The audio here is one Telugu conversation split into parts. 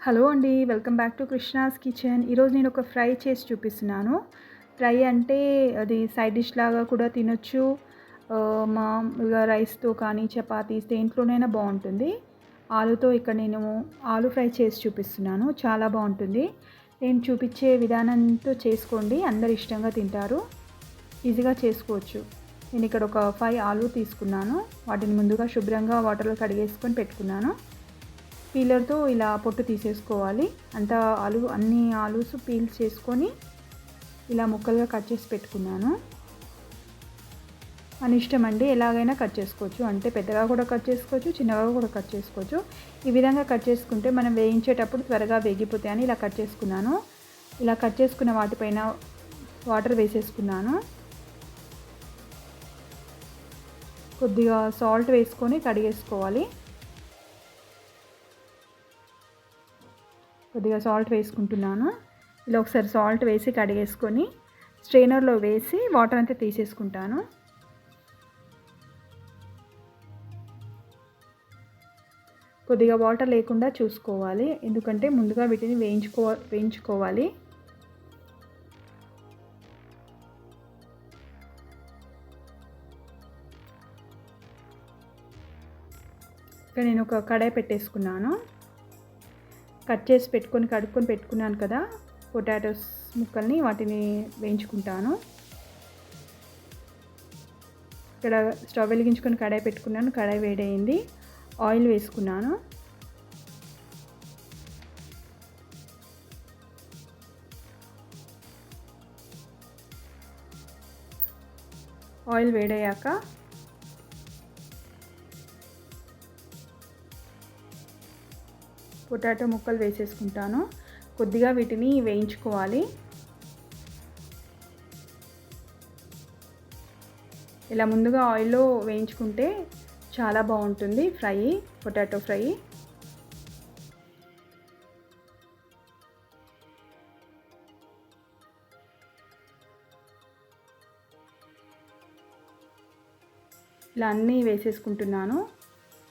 హలో అండి. Welcome back to Krishna's kitchen. ఈరోజు నేను ఒక ఫ్రై చేసి చూపిస్తున్నాను. ఫ్రై అంటే అది సైడ్ డిష్ లాగా కూడా తినొచ్చు. మామూలుగా రైస్‌తో కానీ, చపాతీస్ దేంట్లోనైనా బావుంటుంది. ఆలూతో ఇక్కడ నేను ఆలూ ఫ్రై చేసి చూపిస్తున్నాను. చాలా బావుంటుంది. నేను చూపించే విధానంతో చేసుకోండి. అందరూ ఇష్టంగా తింటారు. ఈజీగా చేసుకోవచ్చు. నేను ఇక్కడ ఒక 5 ఆలూ తీసుకున్నాను. వాటిని ముందుగా శుభ్రంగా వాటర్‌లో కడిగేసుకొని పెట్టుకున్నాను. పీలర్‌తో ఇలా పొట్టు తీసేసుకోవాలి. అన్ని ఆలూస్ పీల్ చేసుకొని ఇలా ముక్కలుగా కట్ చేసి పెట్టుకున్నాను. మన ఇష్టం అండి, ఎలాగైనా కట్ చేసుకోవచ్చు. అంటే పెద్దగా కూడా కట్ చేసుకోవచ్చు, చిన్నగా కూడా కట్ చేసుకోవచ్చు. ఈ విధంగా కట్ చేసుకుంటే మనం వేయించేటప్పుడు త్వరగా వేగిపోతాయని ఇలా కట్ చేసుకున్నాను. ఇలా కట్ చేసుకున్న వాటిపైన వాటర్ వేసేసుకున్నాను. కొద్దిగా సాల్ట్ వేసుకొని కడిగేసుకోవాలి. కొద్దిగా సాల్ట్ వేసుకుంటున్నాను. ఇలా ఒకసారి సాల్ట్ వేసి కడిగేసుకొని స్ట్రెయినర్లో వేసి వాటర్ అంతా తీసేసుకుంటాను. కొద్దిగా వాటర్ లేకుండా చూసుకోవాలి, ఎందుకంటే ముందుగా వీటిని వేయించుకోవాలి. ఇక్కడ నేను ఒక కడాయి పెట్టేసుకున్నాను. కట్ చేసి కడుక్కొని పెట్టుకున్నాను కదా పొటాటోస్ ముక్కల్ని, వాటిని వేయించుకుంటాను. ఇక్కడ స్టవ్ వెలిగించుకొని కడాయి పెట్టుకున్నాను. కడాయి వేడయింది. ఆయిల్ వేసుకున్నాను. ఆయిల్ వేడయ్యాక పొటాటో ముక్కలు వేసేసుకుంటాను. కొద్దిగా వీటిని వేయించుకోవాలి. ఇలా ముందుగా ఆయిల్లో వేయించుకుంటే చాలా బాగుంటుంది పొటాటో ఫ్రై. ఇలా అన్నీ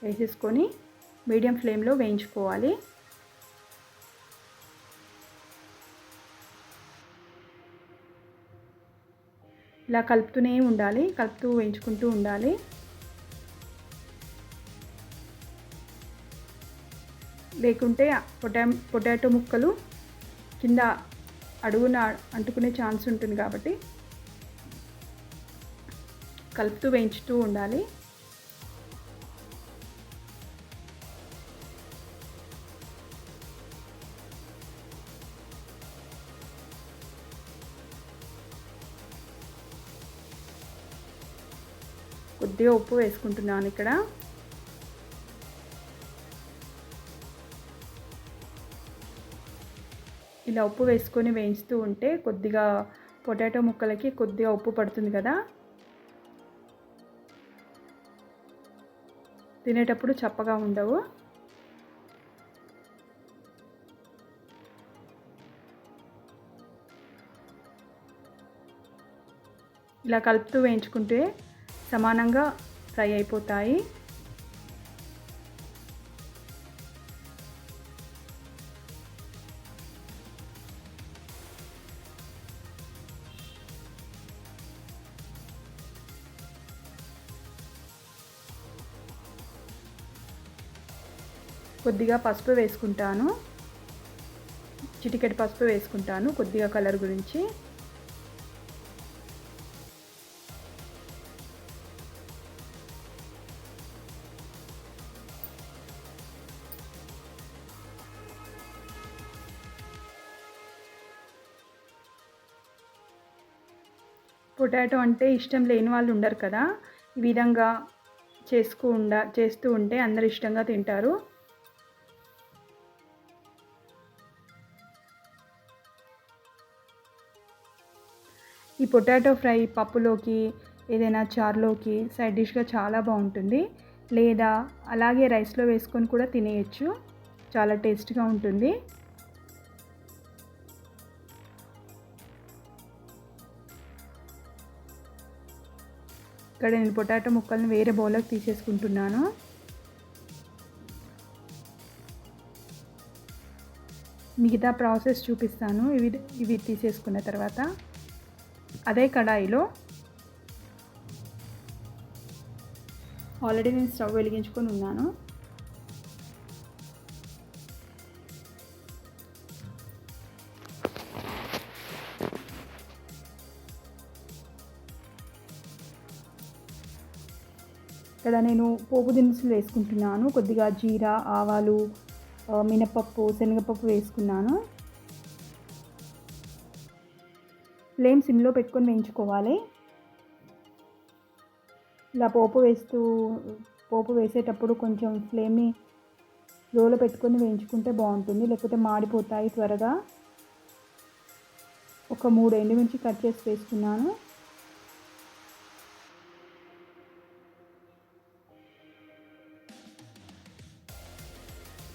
వేసేసుకొని మీడియం ఫ్లేమ్లో వేయించుకోవాలి. ఇలా కలుపుతూ వేయించుకుంటూ ఉండాలి. లేకుంటే పొటాటో ముక్కలు కింద అడుగున అంటుకునే ఛాన్స్ ఉంటుంది కాబట్టి కలుపుతూ వేయించుతూ ఉండాలి. కొద్దిగా ఉప్పు వేసుకుంటున్నాను ఇక్కడ. ఇలా ఉప్పు వేసుకొని వేయిస్తూ ఉంటే కొద్దిగా పొటాటో ముక్కలకి కొద్దిగా ఉప్పు పడుతుంది కదా, తినేటప్పుడు చప్పగా ఉండవు. ఇలా కలుపుతూ వేయించుకుంటే సమానంగా ఫ్రై అయిపోతాయి. కొద్దిగా పసుపు వేసుకుంటాను. చిటికెడు పసుపు వేసుకుంటాను కొద్దిగా కలర్ గురించి. పొటాటో అంటే ఇష్టం లేని వాళ్ళు ఉండరు కదా, ఈ విధంగా చేస్తూ ఉంటే అందరు ఇష్టంగా తింటారు. ఈ పొటాటో ఫ్రై పప్పులోకి, ఏదైనా చారులోకి సైడ్ డిష్గా చాలా బాగుంటుంది. లేదా అలాగే రైస్లో వేసుకొని కూడా తినేయచ్చు. చాలా టేస్ట్గా ఉంటుంది. ఇక్కడ నేను పొటాటో ముక్కల్ని వేరే బౌల్లోకి తీసేసుకుంటున్నాను. మిగతా ప్రాసెస్ చూపిస్తాను. ఇవి తీసేసుకున్న తర్వాత అదే కడాయిలో ఆల్రెడీ నేను స్టవ్ వెలిగించుకొని ఉన్నాను. ఇక్కడ నేను పోపు దినుసులు వేసుకుంటున్నాను. కొద్దిగా జీరా, ఆవాలు, మినపప్పు, శనగపప్పు వేసుకున్నాను. ఫ్లేమ్ సిమ్లో పెట్టుకొని వేయించుకోవాలి. ఇలా పోపు వేసేటప్పుడు కొంచెం ఫ్లేమ్ని లోలో పెట్టుకొని వేయించుకుంటే బాగుంటుంది, లేకపోతే మాడిపోతాయి త్వరగా. ఒక 3 ఎండుమిర్చి కట్ చేసి వేసుకున్నాను.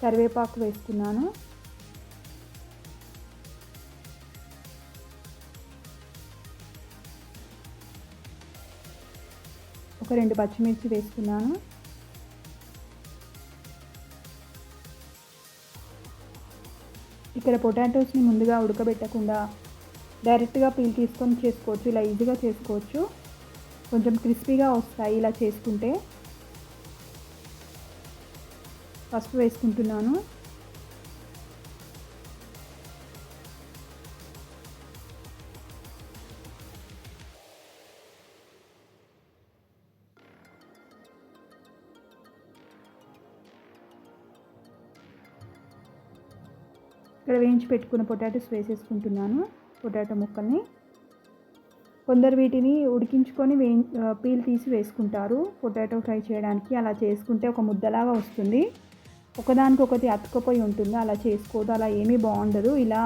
కరివేపాకు వేసుకున్నాను. ఒక 2 పచ్చిమిర్చి వేసుకున్నాను. ఇక్కడ పొటాటోస్ని ముందుగా ఉడకబెట్టకుండా డైరెక్ట్గా పీల్ తీసుకొని చేసుకోవచ్చు. ఇలా ఈజీగా చేసుకోవచ్చు. కొంచెం క్రిస్పీగా వస్తాయి ఇలా చేసుకుంటే. పసుపు వేసుకుంటున్నాను. ఇక్కడ వేయించి పెట్టుకున్న పొటాటోస్ వేసేసుకుంటున్నాను. పొటాటో ముక్కల్ని కొందరు వీటిని ఉడికించుకొని పీల్ తీసి వేసుకుంటారు పొటాటో ఫ్రై చేయడానికి. అలా చేసుకుంటే ఒక ముద్దలాగా వస్తుంది, ఒకదానికొకటి అతుక్కుపోయి ఉంటుంది. అలా చేసుకోదు, అలా ఏమీ బాగుండదు. ఇలా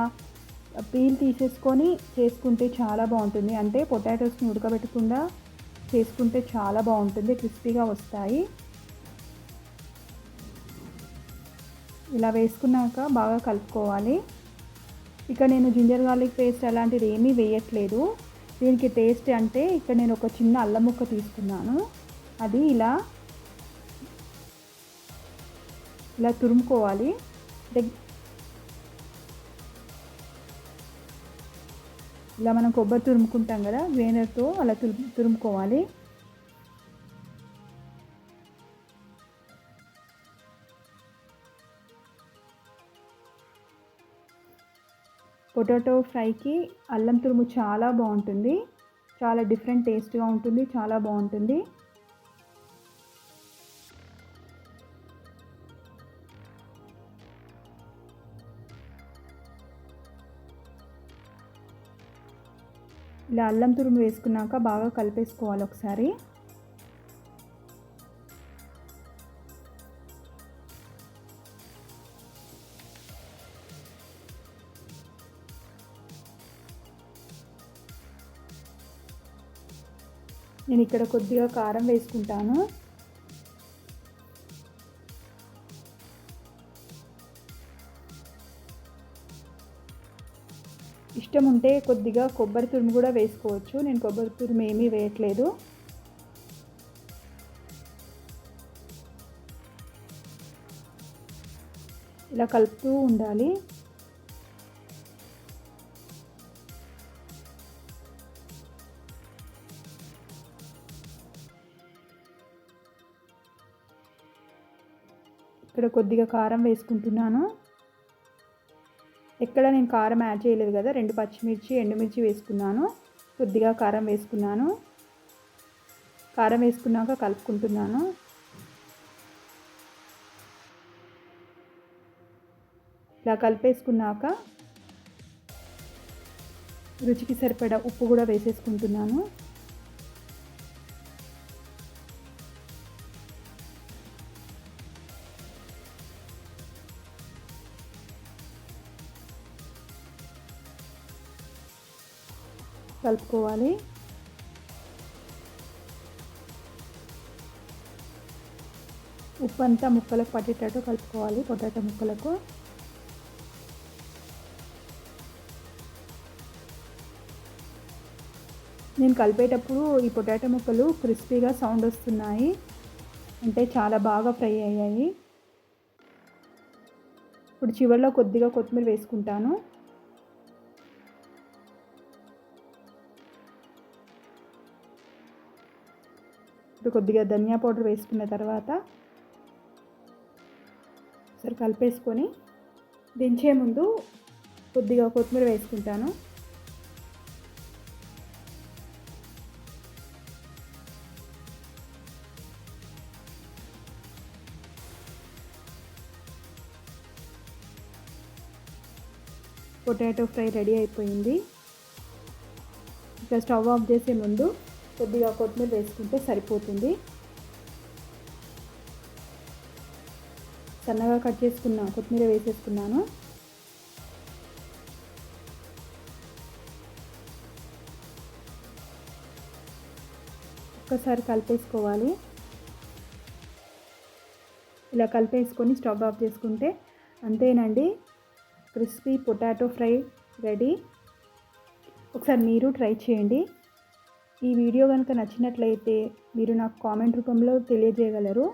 పీల్ తీసేసుకొని చేసుకుంటే చాలా బాగుంటుంది. అంటే పొటాటోస్ని ఉడకబెట్టకుండా చేసుకుంటే చాలా బాగుంటుంది, క్రిస్పీగా వస్తాయి. ఇలా వేసుకున్నాక బాగా కలుపుకోవాలి. ఇక నేను జింజర్ గార్లిక్ పేస్ట్ అలాంటిది ఏమీ వేయట్లేదు. దీనికి టేస్ట్ అంటే ఇక్కడ నేను ఒక చిన్న అల్లం ముక్క తీసుకున్నాను. అది ఇలా తురుముకోవాలి. ఇలా మనం కొబ్బరి తురుముకుంటాం కదా, గ్రైండర్తో అలా తురుముకోవాలి. పొటాటో ఫ్రైకి అల్లం తురుము చాలా బాగుంటుంది, చాలా డిఫరెంట్ టేస్ట్గా ఉంటుంది, చాలా బాగుంటుంది. ఇలా అల్లం తురుము వేసుకున్నాక బాగా కలిపేసుకోవాలి ఒకసారి. నేను ఇక్కడ కొద్దిగా కారం వేసుకుంటాను. ఇష్టం ఉంటే కొద్దిగా కొబ్బరి తురుము కూడా వేసుకోవచ్చు. నేను కొబ్బరి తురుము ఏమీ వేయట్లేదు. ఇలా కలుపుతూ ఉండాలి. ఇక్కడ కొద్దిగా కారం వేసుకుంటున్నాను. ఎక్కడ నేను కారం యాడ్ చేయలేదు కదా, 2 పచ్చిమిర్చి, ఎండుమిర్చి వేసుకున్నాను. కొద్దిగా కారం వేసుకున్నాను. కారం వేసుకున్నాక కలుపుకుంటున్నాను. ఇలా కలిపేసుకున్నాక రుచికి సరిపడా ఉప్పు కూడా వేసేసుకుంటున్నాను. కలుపుకోవాలి. ఉప్పు అంతా ముక్కలకు పట్టేటట్టు కలుపుకోవాలి, పొటాటో ముక్కలకు. నేను కలిపేటప్పుడు ఈ పొటాటో ముక్కలు క్రిస్పీగా సౌండ్ వస్తున్నాయి, అంటే చాలా బాగా ఫ్రై అయ్యాయి. ఇప్పుడు చివరిలో కొద్దిగా కొత్తిమీర వేసుకుంటాను. ఇప్పుడు కొద్దిగా ధనియా పౌడర్ వేసుకున్న తర్వాత ఒకసారి కలిపేసుకొని దించే ముందు కొద్దిగా కొత్తిమీర వేసుకుంటాను. పొటాటో ఫ్రై రెడీ అయిపోయింది. ఇక స్టవ్ ఆఫ్ చేసే ముందు కొద్దిగా కొత్తిమీర వేసుకుంటే సరిపోతుంది. సన్నగా కట్ చేసుకున్న కొత్తిమీర వేసేసుకున్నాను. ఒక్కసారి కలిపేసుకోవాలి. ఇలా కలిపేసుకొని స్టవ్ ఆఫ్ చేసుకుంటే అంతేనండి, క్రిస్పీ పొటాటో ఫ్రై రెడీ. ఒకసారి మీరు ట్రై చేయండి. ఈ వీడియో కనుక నచ్చినట్లయితే మీరు నాకు కామెంట్ రూపంలో తెలియజేయగలరు.